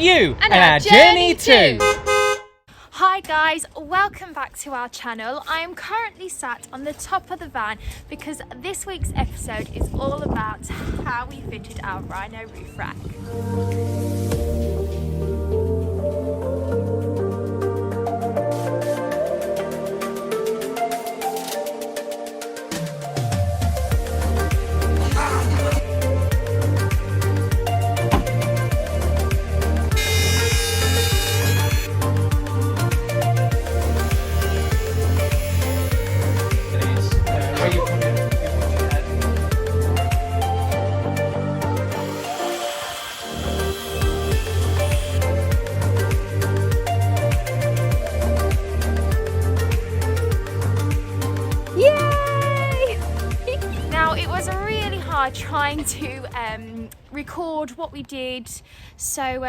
you and our journey too. Hi guys, welcome back to our channel. I am currently sat on the top of the van because this week's episode is all about how we fitted our Rhino roof rack. Trying to record what we did, so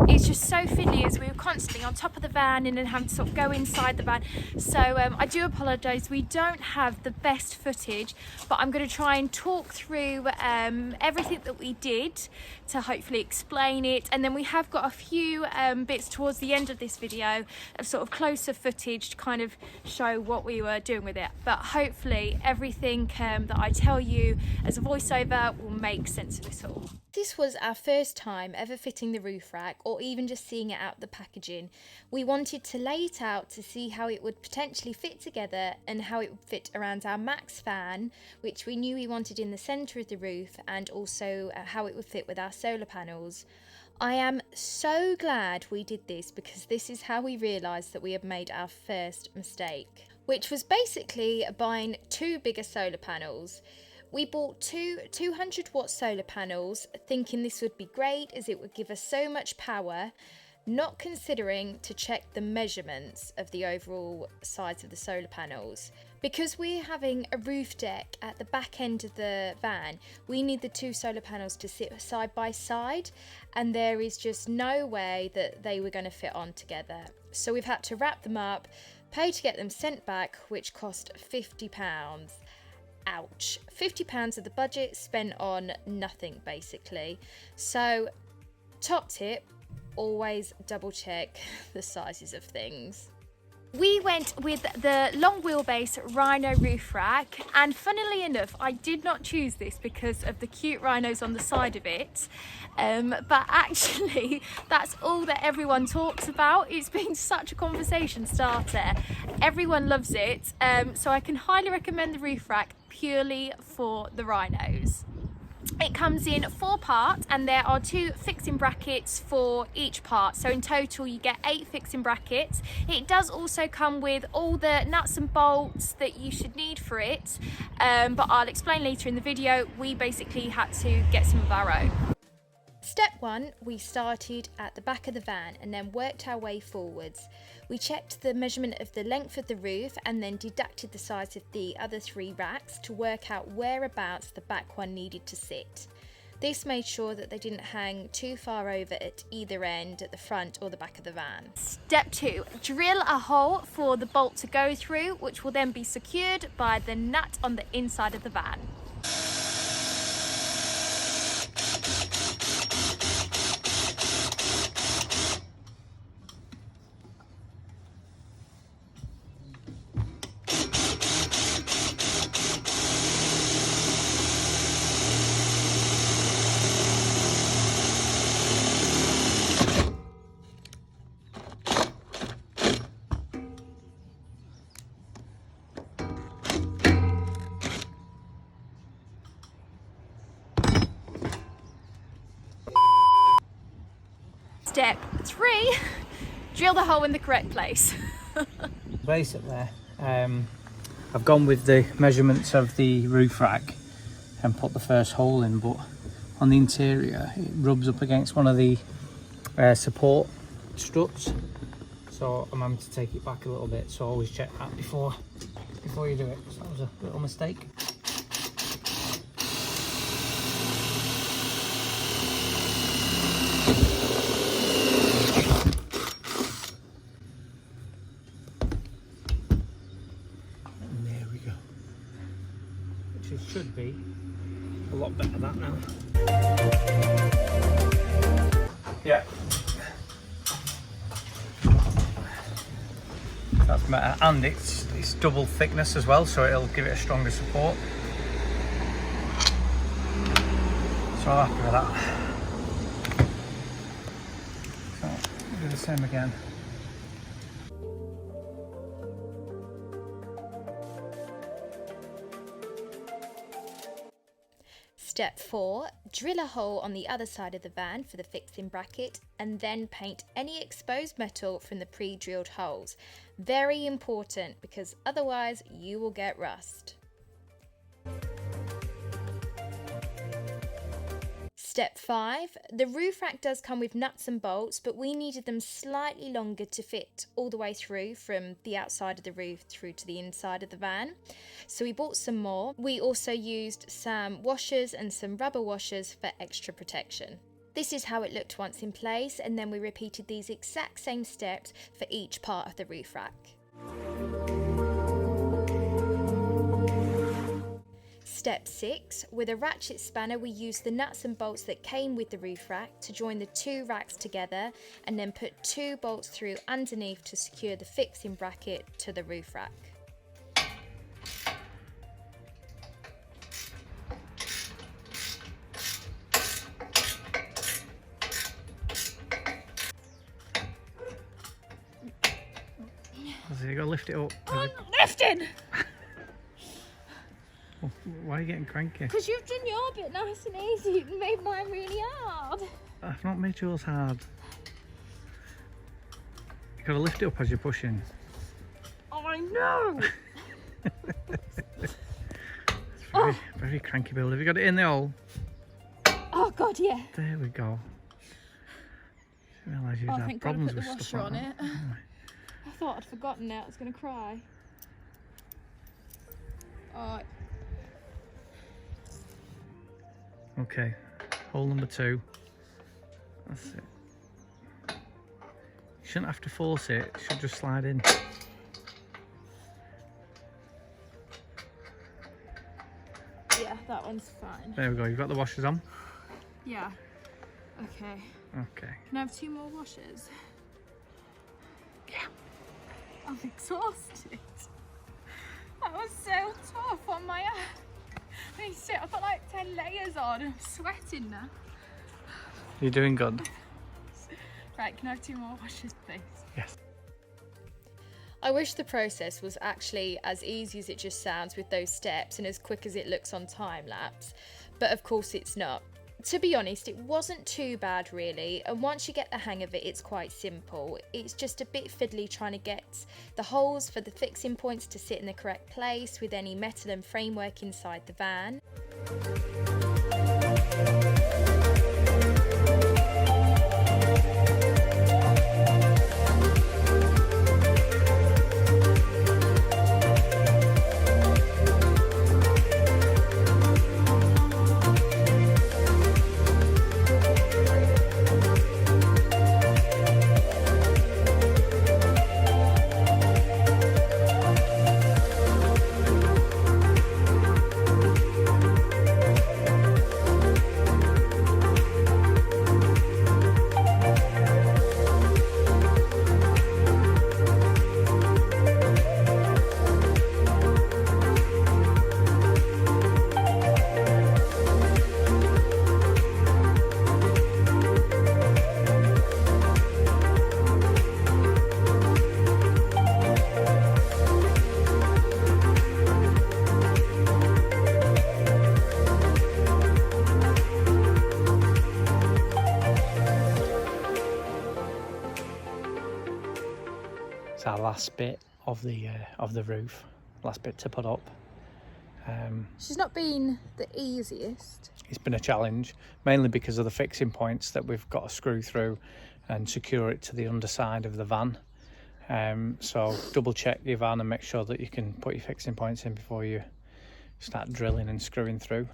it's just so fiddly as we were constantly on top of the van and then having to sort of go inside the van. So I do apologise, we don't have the best footage, but I'm going to try and talk through everything that we did to hopefully explain it, and then we have got a few bits towards the end of this video of sort of closer footage to kind of show what we were doing with it. But hopefully everything that I tell you as a voiceover will make sense of it all. This was our first time ever fitting the roof rack, or even just seeing it out the packaging. We wanted to lay it out to see how it would potentially fit together and how it would fit around our max fan, which we knew we wanted in the centre of the roof, and also how it would fit with our solar panels. I am so glad we did this, because this is how we realised that we had made our first mistake, which was basically buying two bigger solar panels. We bought two 200-watt solar panels, thinking this would be great as it would give us so much power, not considering to check the measurements of the overall size of the solar panels. Because we're having a roof deck at the back end of the van, we need the two solar panels to sit side by side, and there is just no way that they were going to fit on together. So we've had to wrap them up, pay to get them sent back, which cost £50. Ouch. £50 of the budget spent on nothing, basically. So, top tip, always double check the sizes of things. We went with the long wheelbase Rhino roof rack, and funnily enough, I did not choose this because of the cute rhinos on the side of it, but actually that's all that everyone talks about. It's been such a conversation starter. Everyone loves it, so I can highly recommend the roof rack purely for the rhinos. It comes in 4 parts, and there are 2 fixing brackets for each part, so in total you get 8 fixing brackets. It does also come with all the nuts and bolts that you should need for it, but I'll explain later in the video. We basically had to get some of our own. Step 1, we started at the back of the van and then worked our way forwards. We checked the measurement of the length of the roof and then deducted the size of the other 3 racks to work out whereabouts the back one needed to sit. This made sure that they didn't hang too far over at either end, at the front or the back of the van. Step 2, drill a hole for the bolt to go through, which will then be secured by the nut on the inside of the van. Step 3, drill the hole in the correct place. Basically, I've gone with the measurements of the roof rack and put the first hole in, but on the interior it rubs up against one of the support struts, so I'm having to take it back a little bit, so always check that before you do it. So that was a little mistake. Should be a lot better that now. Yeah, That's better, and it's double thickness as well, so it'll give it a stronger support. So I'm happy with that. So we'll do the same again. Step 4, drill a hole on the other side of the van for the fixing bracket and then paint any exposed metal from the pre-drilled holes. Very important because otherwise you will get rust. Step 5, the roof rack does come with nuts and bolts, but we needed them slightly longer to fit all the way through from the outside of the roof through to the inside of the van. So we bought some more. We also used some washers and some rubber washers for extra protection. This is how it looked once in place, and then we repeated these exact same steps for each part of the roof rack. Step 6, with a ratchet spanner we used the nuts and bolts that came with the roof rack to join the two racks together and then put 2 bolts through underneath to secure the fixing bracket to the roof rack. So you got to lift it up. I'm lifting! Why are you getting cranky? Because you've done your bit nice and easy and made mine really hard. I've not made yours hard. You've got to lift it up as you're pushing. I know! It's very, very cranky build. Have you got it in the hole? Oh god, yeah. There we go. I didn't realise you'd have problems with stuff like that. I thought I'd forgotten it. I was going to cry. Oh. Okay, hole number 2. That's it. You shouldn't have to force it, it should just slide in. Yeah, that one's fine. There we go, you've got the washers on? Yeah. Okay. Okay. Can I have 2 more washers? Yeah. I'm exhausted. That was so tough on my arm. I've got like 10 layers on and I'm sweating now. You're doing good. Right, can I have 2 more washers, please? Yes. I wish the process was actually as easy as it just sounds with those steps and as quick as it looks on time-lapse, but of course it's not. To be honest, it wasn't too bad really, and once you get the hang of it, it's quite simple. It's just a bit fiddly trying to get the holes for the fixing points to sit in the correct place with any metal and framework inside the van. It's our last bit of the roof, last bit to put up. She's not been the easiest. It's been a challenge, mainly because of the fixing points that we've got to screw through and secure it to the underside of the van. So double check your van and make sure that you can put your fixing points in before you start drilling and screwing through.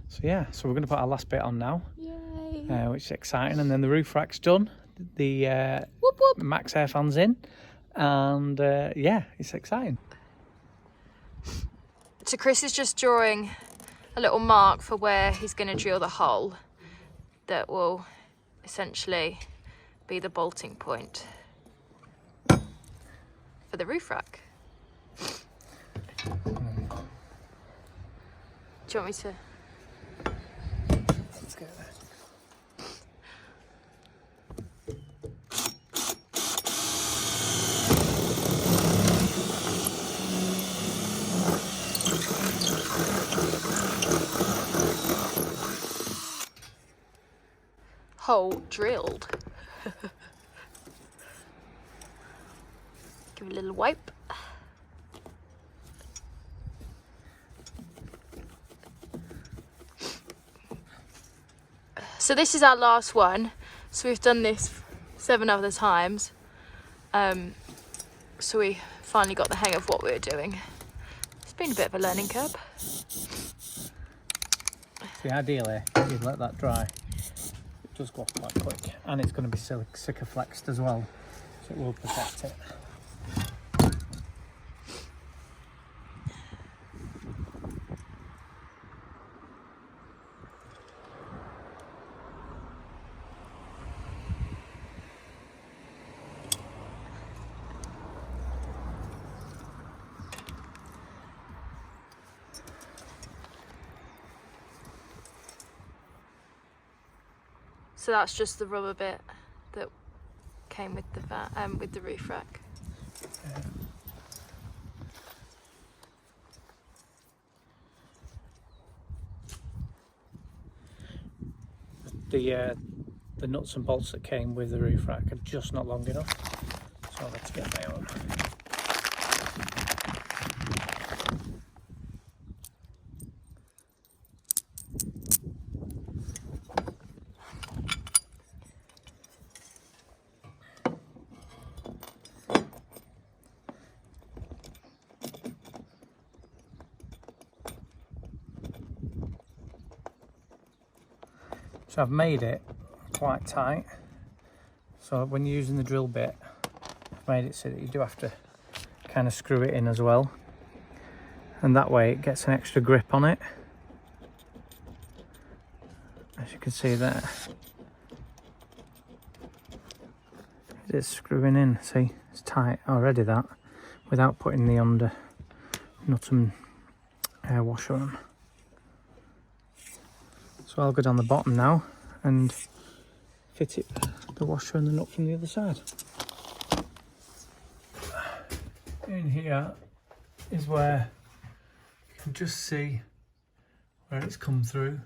So yeah, so we're going to put our last bit on now. Yay! Which is exciting, and then the roof rack's done. The Whoop whoop! max air fan's in, and yeah, it's exciting. So Chris is just drawing a little mark for where he's going to drill the hole that will essentially be the bolting point for the roof rack. Do you want me to? Let's get there. Hole drilled. Give it a little wipe. So this is our last one. So we've done this 7 other times. So we finally got the hang of what we were doing. It's been a bit of a learning curve. See, ideally, you'd let that dry. It does go off quite quick, and it's going to be Sikaflexed as well, so it will protect it. So that's just the rubber bit that came with the with the roof rack. The nuts and bolts that came with the roof rack are just not long enough, so I'll have to get my own. So I've made it quite tight, so when you're using the drill bit, I've made it so that you do have to kind of screw it in as well, and that way it gets an extra grip on it, as you can see there. It is screwing in, see, it's tight already, that, without putting the under nut and air washer on. So I'll go down the bottom now and fit it, the washer and the nut from the other side. In here is where you can just see where it's come through,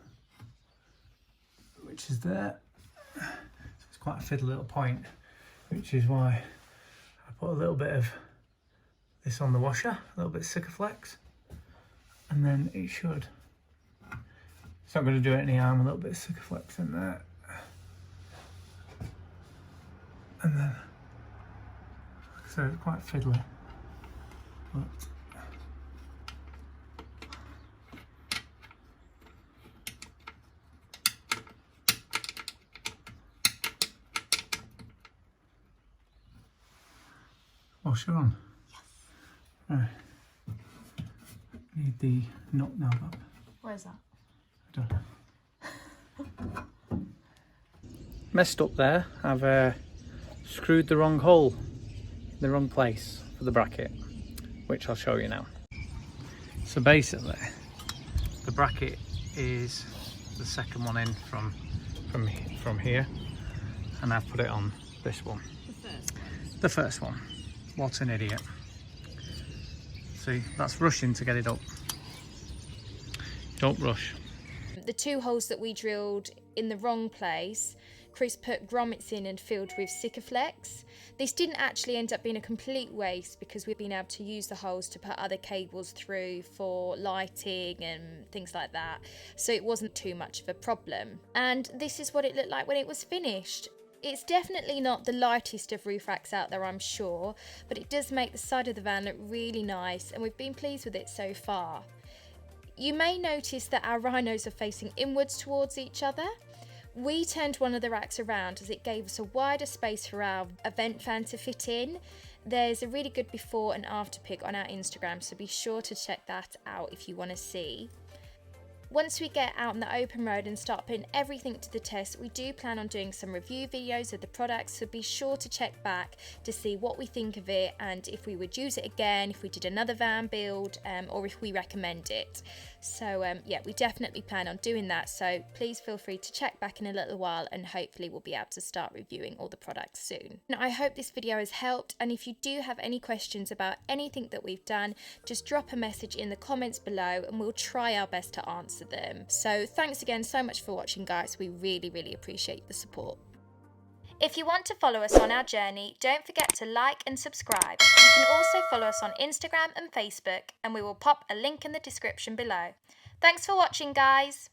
which is there. So it's quite a fiddly little point, which is why I put a little bit of this on the washer, a little bit of Sikaflex, and then it should. It's not going to do it any harm, a little bit of Sikaflex in there. And then, so it's quite fiddly. But washer on. Yes. Right. Need the nut now, Bob. Where's that? Messed up there. I've screwed the wrong hole in the wrong place for the bracket, which I'll show you now. So basically the bracket is the second one in from here, and I've put it on this one. The first one. What an idiot. See, that's rushing to get it up. Don't rush. The 2 holes that we drilled in the wrong place, Chris put grommets in and filled with Sikaflex. This didn't actually end up being a complete waste because we've been able to use the holes to put other cables through for lighting and things like that. So it wasn't too much of a problem. And this is what it looked like when it was finished. It's definitely not the lightest of roof racks out there, I'm sure, but it does make the side of the van look really nice, and we've been pleased with it so far. You may notice that our Rhinos are facing inwards towards each other. We turned one of the racks around as it gave us a wider space for our event fan to fit in. There's a really good before and after pic on our Instagram, so be sure to check that out if you want to see. once we get out on the open road and start putting everything to the test, we do plan on doing some review videos of the products, so be sure to check back to see what we think of it and if we would use it again, if we did another van build, or if we recommend it. So yeah, we definitely plan on doing that, so please feel free to check back in a little while and hopefully we'll be able to start reviewing all the products soon. Now, I hope this video has helped, and if you do have any questions about anything that we've done, just drop a message in the comments below and we'll try our best to answer them. So thanks again so much for watching, guys. We really appreciate the support. If you want to follow us on our journey, don't forget to like and subscribe. You can also follow us on Instagram and Facebook, and we will pop a link in the description below. Thanks for watching, guys.